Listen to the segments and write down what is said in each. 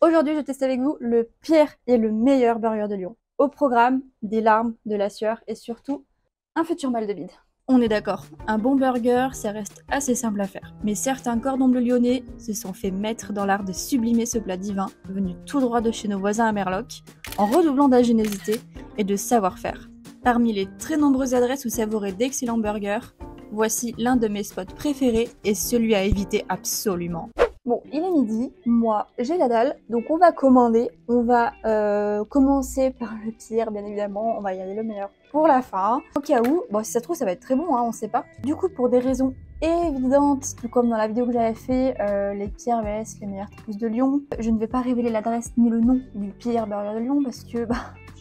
Aujourd'hui, je teste avec vous le pire et le meilleur burger de Lyon. Au programme, des larmes, de la sueur et surtout, un futur mal de bide. On est d'accord, un bon burger, ça reste assez simple à faire. Mais certains cordons bleus lyonnais se sont fait maître dans l'art de sublimer ce plat divin, venu tout droit de chez nos voisins à Merloc, en redoublant d'ingéniosité et de savoir-faire. Parmi les très nombreuses adresses où savourer d'excellents burgers, voici l'un de mes spots préférés et celui à éviter absolument. Bon, il est midi, moi j'ai la dalle, donc on va commander. On va commencer par le pire, bien évidemment, on va y aller le meilleur pour la fin. Au cas où, bon si ça se trouve ça va être très bon, hein, on sait pas. Du coup, pour des raisons évidentes, tout comme dans la vidéo que j'avais fait, les pires vs les meilleurs tacos de Lyon, je ne vais pas révéler l'adresse ni le nom du pire burger de Lyon parce que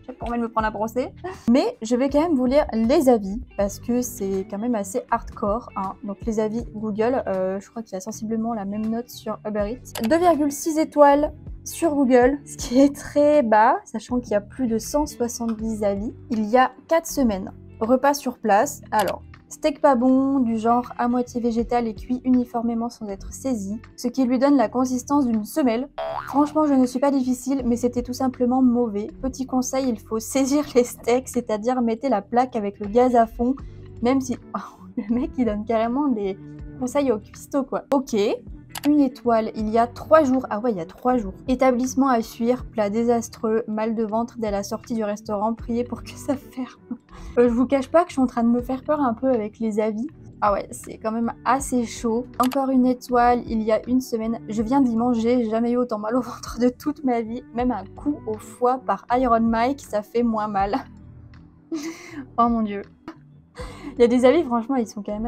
j'ai pas envie de me prendre à brosser. Mais je vais quand même vous lire les avis parce que c'est quand même assez hardcore, hein. Donc les avis Google, je crois qu'il y a sensiblement la même note sur Uber Eats. 2,6 étoiles sur Google, ce qui est très bas, sachant qu'il y a plus de 170 avis. Il y a 4 semaines. Repas sur place. Alors, steak pas bon, du genre à moitié végétal et cuit uniformément sans être saisi, ce qui lui donne la consistance d'une semelle. Franchement, je ne suis pas difficile, mais c'était tout simplement mauvais. Petit conseil, il faut saisir les steaks, c'est-à-dire mettez la plaque avec le gaz à fond, même si... Oh, le mec, il donne carrément des conseils au cuistot, quoi. Ok. Une étoile, il y a 3 jours. Ah ouais, il y a 3 jours. Établissement à fuir, plat désastreux, mal de ventre dès la sortie du restaurant, priez pour que ça ferme. Je vous cache pas que je suis en train de me faire peur un peu avec les avis. Ah ouais, c'est quand même assez chaud. Encore une étoile, il y a une semaine. Je viens d'y manger, j'ai jamais eu autant mal au ventre de toute ma vie. Même un coup au foie par Iron Mike, ça fait moins mal. Oh mon dieu. Il y a des avis, franchement, ils sont quand même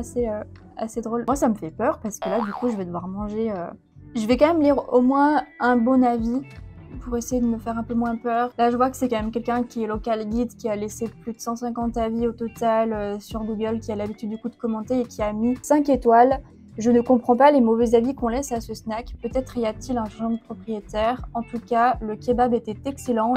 assez drôles. Moi, ça me fait peur parce que là, du coup, je vais devoir manger... Je vais quand même lire au moins un bon avis pour essayer de me faire un peu moins peur. Là, je vois que c'est quand même quelqu'un qui est local guide, qui a laissé plus de 150 avis au total sur Google, qui a l'habitude du coup de commenter et qui a mis 5 étoiles. Je ne comprends pas les mauvais avis qu'on laisse à ce snack. Peut-être y a-t-il un changement de propriétaire. En tout cas, le kebab était excellent.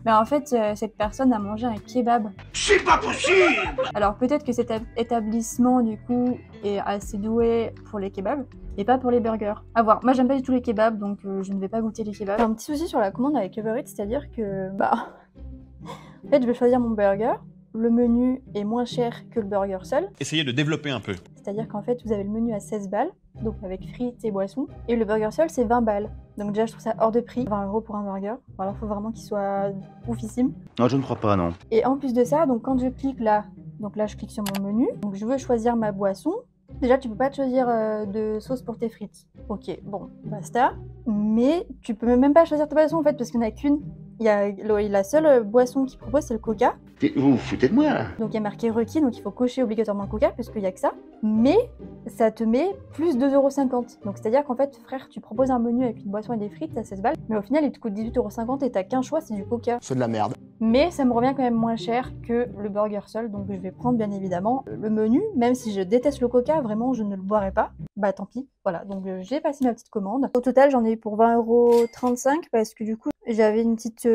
Mais en fait, cette personne a mangé un kebab. C'est pas possible! Alors peut-être que cet établissement, du coup, est assez doué pour les kebabs, et pas pour les burgers. À voir. Moi, j'aime pas du tout les kebabs, donc je ne vais pas goûter les kebabs. J'ai un petit souci sur la commande avec Uber Eats, c'est-à-dire que, en fait, je vais choisir mon burger. Le menu est moins cher que le burger seul. Essayez de développer un peu. C'est-à-dire qu'en fait, vous avez le menu à 16 balles, donc avec frites et boissons, et le burger seul, c'est 20 balles. Donc déjà, je trouve ça hors de prix, 20 € pour un burger. Alors, il faut vraiment qu'il soit oufissime. Non, je ne crois pas, non. Et en plus de ça, donc quand je clique là, donc là, je clique sur mon menu, donc je veux choisir ma boisson. Déjà, tu peux pas choisir de sauce pour tes frites. Ok, bon, basta. Mais tu peux même pas choisir ta boisson en fait, parce qu'il n'y en a qu'une. La seule boisson qu'il propose, c'est le coca. Vous vous foutez de moi, là? Donc il y a marqué requis, donc il faut cocher obligatoirement le coca, puisqu'il n'y a que ça. Mais ça te met plus 2,50 €. Donc c'est-à-dire qu'en fait, frère, tu proposes un menu avec une boisson et des frites à 16 balles, mais au final, il te coûte 18,50 € et t'as qu'un choix, c'est du coca. C'est de la merde. Mais ça me revient quand même moins cher que le burger seul, donc je vais prendre bien évidemment le menu, même si je déteste le coca, vraiment je ne le boirai pas. Bah tant pis, voilà, donc j'ai passé ma petite commande. Au total j'en ai eu pour 20,35 € parce que du coup j'avais une petite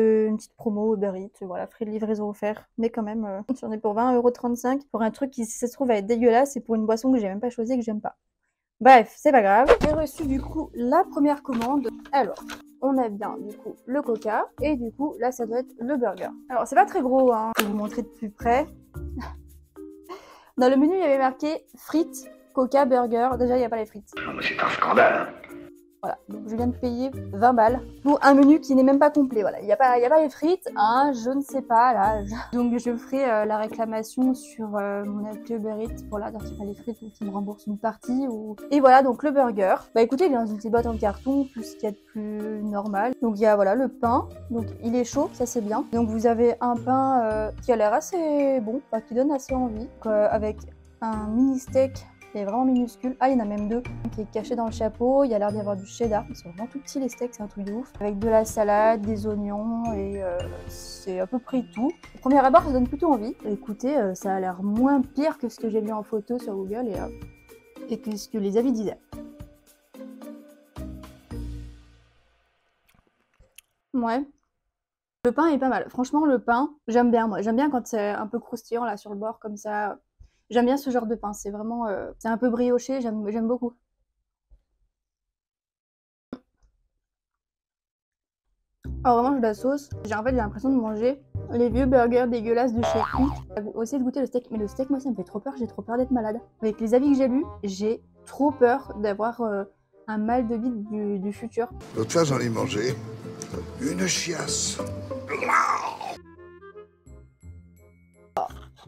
promo Uber Eats, voilà, frais de livraison offert, mais quand même j'en ai pour 20,35 € pour un truc qui si ça se trouve va être dégueulasse et pour une boisson que j'ai même pas choisie et que j'aime pas. Bref, c'est pas grave. J'ai reçu du coup la première commande. Alors, on a bien du coup le coca et du coup là ça doit être le burger. Alors c'est pas très gros, hein. Je vais vous montrer de plus près. Dans le menu il y avait marqué frites, coca, burger. Déjà il n'y a pas les frites. Non, mais c'est un scandale. Voilà, donc je viens de payer 20 balles pour un menu qui n'est même pas complet. Voilà, il n'y a pas les frites, hein, je ne sais pas là. Donc je ferai la réclamation sur mon appli Uber Eats pour là, dire qu'il n'y a pas les frites ou qu'il me rembourse une partie. Et voilà, donc le burger. Bah écoutez, il est dans une petite boîte en carton, plus ce qu'il y a de plus normal. Donc il y a voilà le pain, donc il est chaud, ça c'est bien. Donc vous avez un pain qui a l'air assez bon, qui donne assez envie, avec un mini steak. Il est vraiment minuscule. Ah, il y en a même 2 qui est caché dans le chapeau. Il y a l'air d'y avoir du cheddar. Ils sont vraiment tout petits les steaks, c'est un truc de ouf. Avec de la salade, des oignons et c'est à peu près tout. Au premier abord, ça donne plutôt envie. Écoutez, ça a l'air moins pire que ce que j'ai vu en photo sur Google et que ce que les avis disaient. Ouais. Le pain est pas mal. Franchement, le pain, j'aime bien moi. J'aime bien quand c'est un peu croustillant là sur le bord comme ça. J'aime bien ce genre de pain, c'est vraiment, c'est un peu brioché, j'aime beaucoup. Alors vraiment, j'ai la sauce. En fait, j'ai l'impression de manger les vieux burgers dégueulasses de chez Quick. J'ai essayé de goûter le steak, mais le steak, moi, ça me fait trop peur. J'ai trop peur d'être malade. Avec les avis que j'ai lus, j'ai trop peur d'avoir un mal de bide du futur. L'autre fois, j'en ai mangé une chiasse.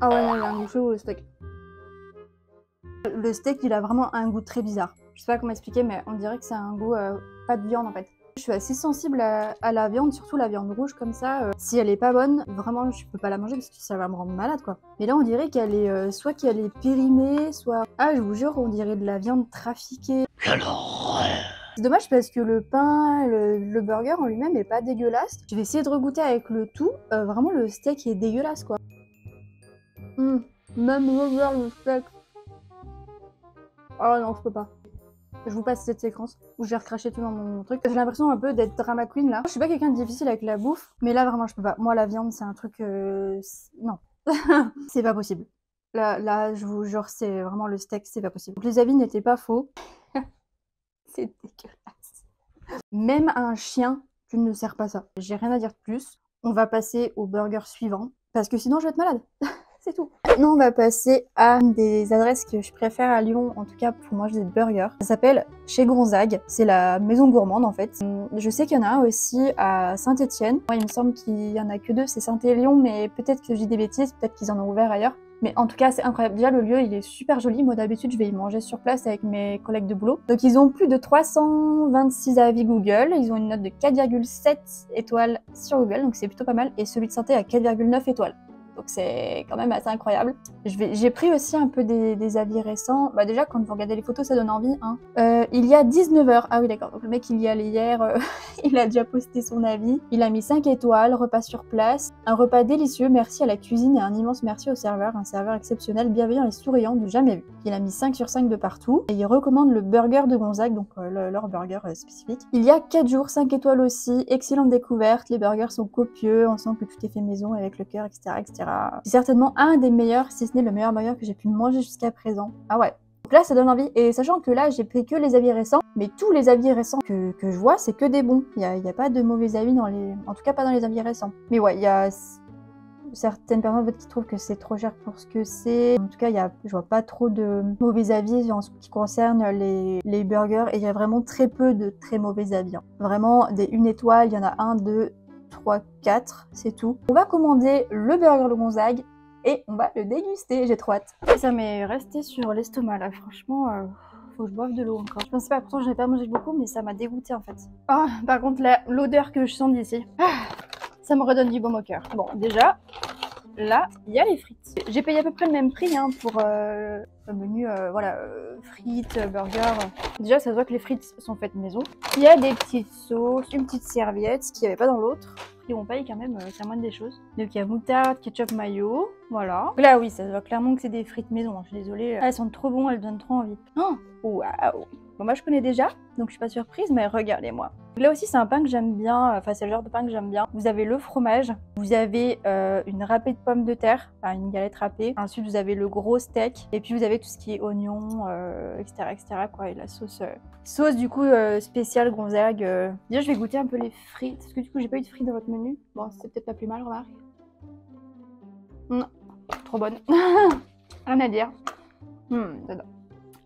Ah ouais, non, il a un goût chaud, le steak. Le steak, il a vraiment un goût très bizarre. Je sais pas comment expliquer, mais on dirait que c'est un goût pas de viande en fait. Je suis assez sensible à la viande, surtout la viande rouge comme ça. Si elle est pas bonne, vraiment je peux pas la manger parce que ça va me rendre malade quoi. Mais là on dirait qu'elle est soit qu'elle est périmée, soit... Ah je vous jure, on dirait de la viande trafiquée. Quelle horreur! C'est dommage parce que le pain, le burger en lui-même est pas dégueulasse. Je vais essayer de regoûter avec le tout. Vraiment le steak est dégueulasse quoi. Même le steak. Oh non, je peux pas. Je vous passe cette séquence où j'ai recraché tout dans mon truc. J'ai l'impression un peu d'être drama queen là. Je suis pas quelqu'un de difficile avec la bouffe, mais là vraiment je peux pas. Moi la viande c'est un truc... Non. C'est pas possible. Là je vous jure c'est vraiment le steak, c'est pas possible. Donc les avis n'étaient pas faux. C'est dégueulasse. Même à un chien, tu ne sers pas ça. J'ai rien à dire de plus. On va passer au burger suivant parce que sinon je vais être malade. C'est tout. Maintenant, on va passer à une des adresses que je préfère à Lyon, en tout cas pour manger des burgers. Ça s'appelle Chez Gonzague. C'est la maison gourmande en fait. Je sais qu'il y en a un aussi à Saint-Étienne. Moi, il me semble qu'il y en a que deux, c'est Saint-Élion, mais peut-être que je dis des bêtises, peut-être qu'ils en ont ouvert ailleurs. Mais en tout cas, c'est incroyable. Déjà, le lieu, il est super joli. Moi, d'habitude, je vais y manger sur place avec mes collègues de boulot. Donc, ils ont plus de 326 avis Google. Ils ont une note de 4,7 étoiles sur Google, donc c'est plutôt pas mal. Et celui de Saint-Étienne a 4,9 étoiles. Donc c'est quand même assez incroyable. J'ai pris aussi un peu des avis récents. Bah déjà, quand vous regardez les photos, ça donne envie. Hein. Il y a 19h. Ah oui, d'accord. Donc le mec, il y allait hier. Il a déjà posté son avis. Il a mis 5 étoiles, repas sur place. Un repas délicieux, merci à la cuisine et un immense merci au serveur. Un serveur exceptionnel, bienveillant et souriant du jamais vu. Il a mis 5 sur 5 de partout. Et il recommande le burger de Gonzague, donc leur burger spécifique. Il y a 4 jours, 5 étoiles aussi. Excellente découverte. Les burgers sont copieux. On sent que tout est fait maison avec le cœur, etc. etc. C'est certainement un des meilleurs, si ce n'est le meilleur burger que j'ai pu manger jusqu'à présent. Ah ouais. Donc là, ça donne envie. Et sachant que là, j'ai pris que les avis récents, mais tous les avis récents que je vois, c'est que des bons. Il y a pas de mauvais avis dans les... En tout cas, pas dans les avis récents. Mais ouais, il y a certaines personnes en fait, qui trouvent que c'est trop cher pour ce que c'est. En tout cas, je vois pas trop de mauvais avis en ce qui concerne les burgers. Et il y a vraiment très peu de très mauvais avis. Hein. Vraiment, des 1 étoile, il y en a 1, 2... 3, 4, c'est tout. On va commander le burger de Gonzague et on va le déguster, j'ai trop hâte. Ça m'est resté sur l'estomac là, franchement, faut que je boive de l'eau encore. Je pensais pas, pourtant je n'ai pas mangé beaucoup, mais ça m'a dégoûté en fait. Ah, par contre l'odeur que je sens d'ici, ça me redonne du baume au cœur. Bon, déjà, là, il y a les frites. J'ai payé à peu près le même prix hein, pour le menu, voilà, frites, burger. Déjà, ça se voit que les frites sont faites maison. Il y a des petites sauces, une petite serviette, ce qu'il n'y avait pas dans l'autre. Prix on paye quand même, c'est la moindre des choses. Donc il y a moutarde, ketchup, mayo, voilà. Donc là, oui, ça se voit clairement que c'est des frites maison. Hein, je suis désolée, elles sont trop bonnes, elles donnent trop envie. Oh, waouh! Bon, moi je connais déjà, donc je suis pas surprise, mais regardez-moi. Là aussi, c'est un pain que j'aime bien, enfin c'est le genre de pain que j'aime bien. Vous avez le fromage, vous avez une râpée de pommes de terre, enfin une galette râpée. Ensuite, vous avez le gros steak, et puis vous avez tout ce qui est oignons, etc., etc. quoi, et la sauce, sauce du coup spéciale Gonzague. Déjà, je vais goûter un peu les frites, parce que du coup, j'ai pas eu de frites dans votre menu. Bon, c'est peut-être pas plus mal, remarque. Non, trop bonne. Rien à dire. J'adore.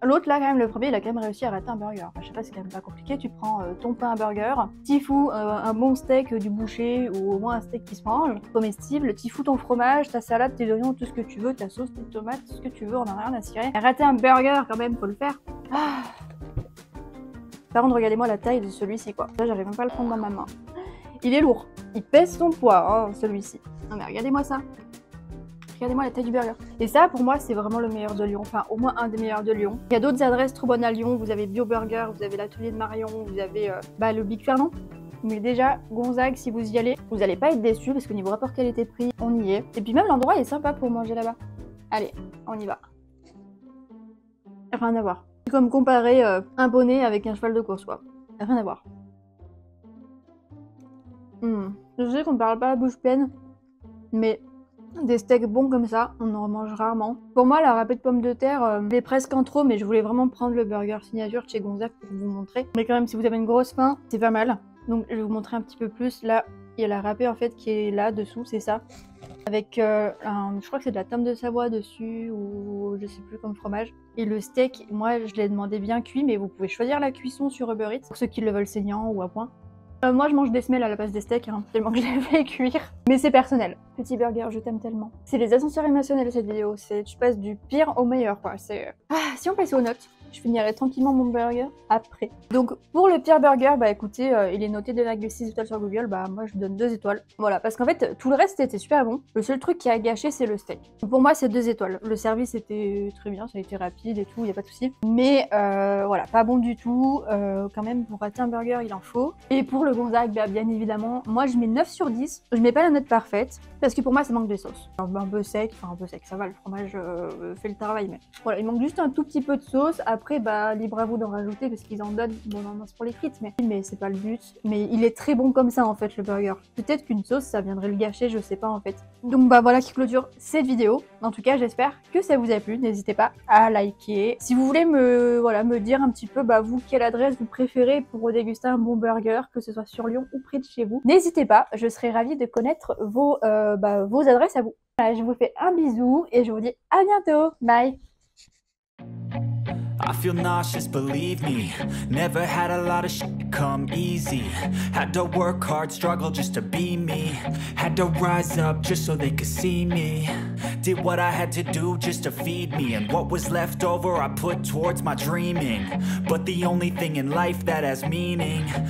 L'autre là quand même, le premier, il a quand même réussi à rater un burger. Enfin, je sais pas, c'est quand même pas compliqué. Tu prends ton pain à burger, t'y fous un bon steak du boucher ou au moins un steak qui se mange, comestible, t'y fous ton fromage, ta salade, tes oignons, tout ce que tu veux, ta sauce, tes tomates, tout ce que tu veux, on en a rien à cirer. Rater un burger quand même, faut le faire. Ah. Par contre, regardez-moi la taille de celui-ci quoi. Là, j'arrive même pas à le prendre dans ma main. Il est lourd. Il pèse son poids, hein, celui-ci. Non mais regardez-moi ça. Regardez-moi la taille du burger. Et ça, pour moi, c'est vraiment le meilleur de Lyon. Enfin, au moins un des meilleurs de Lyon. Il y a d'autres adresses trop bonnes à Lyon. Vous avez Bio Burger, vous avez l'atelier de Marion, vous avez le Big Fernand. Mais déjà, Gonzague, si vous y allez, vous n'allez pas être déçus parce que niveau rapport qualité-prix, on y est. Et puis même l'endroit est sympa pour manger là-bas. Allez, on y va. Rien à voir. C'est comme comparer un poney avec un cheval de course, quoi. Rien à voir. Je sais qu'on ne parle pas la bouche pleine, mais des steaks bons comme ça, on en mange rarement. Pour moi, la râpée de pommes de terre, elle est presque en trop, mais je voulais vraiment prendre le burger signature de chez Gonzague pour vous montrer. Mais quand même, si vous avez une grosse faim, c'est pas mal. Donc je vais vous montrer un petit peu plus. Là, il y a la râpée en fait qui est là dessous, c'est ça. Avec je crois que c'est de la tome de Savoie dessus ou je sais plus comme fromage. Et le steak, moi je l'ai demandé bien cuit, mais vous pouvez choisir la cuisson sur Uber Eats pour ceux qui le veulent saignant ou à point. Moi je mange des semelles à la place des steaks, hein, tellement que je les fais cuire. Mais c'est personnel. Petit burger, je t'aime tellement. C'est les ascenseurs émotionnels cette vidéo, tu passes du pire au meilleur quoi. Si on passe aux notes, je finirai tranquillement mon burger après. Donc pour le pire burger, bah écoutez, il est noté 2,6 étoiles sur Google, bah moi je donne 2 étoiles. Voilà, parce qu'en fait tout le reste était super bon. Le seul truc qui a gâché c'est le steak. Pour moi c'est 2 étoiles. Le service était très bien, ça a été rapide et tout, y a pas de souci. Mais voilà, pas bon du tout. Quand même pour rater un burger il en faut. Et pour le Gonzague, bah bien évidemment, moi je mets 9 sur 10. Je mets pas la note parfaite parce que pour moi ça manque de sauce. Un peu sec, enfin un peu sec, ça va, le fromage fait le travail, mais voilà, il manque juste un tout petit peu de sauce. Après, bah, libre à vous d'en rajouter parce qu'ils en donnent. Bon, non, c'est pour les frites, mais c'est pas le but. Mais il est très bon comme ça, en fait, le burger. Peut-être qu'une sauce, ça viendrait le gâcher, je sais pas, en fait. Donc, bah, voilà qui clôture cette vidéo. En tout cas, j'espère que ça vous a plu. N'hésitez pas à liker. Si vous voulez me dire un petit peu, bah, vous, quelle adresse vous préférez pour déguster un bon burger, que ce soit sur Lyon ou près de chez vous, n'hésitez pas. Je serais ravie de connaître vos adresses à vous. Voilà, je vous fais un bisou et je vous dis à bientôt. Bye! I feel nauseous, believe me. Never had a lot of shit come easy. Had to work hard, struggle just to be me. Had to rise up just so they could see me. Did what I had to do just to feed me. And what was left over I put towards my dreaming. But the only thing in life that has meaning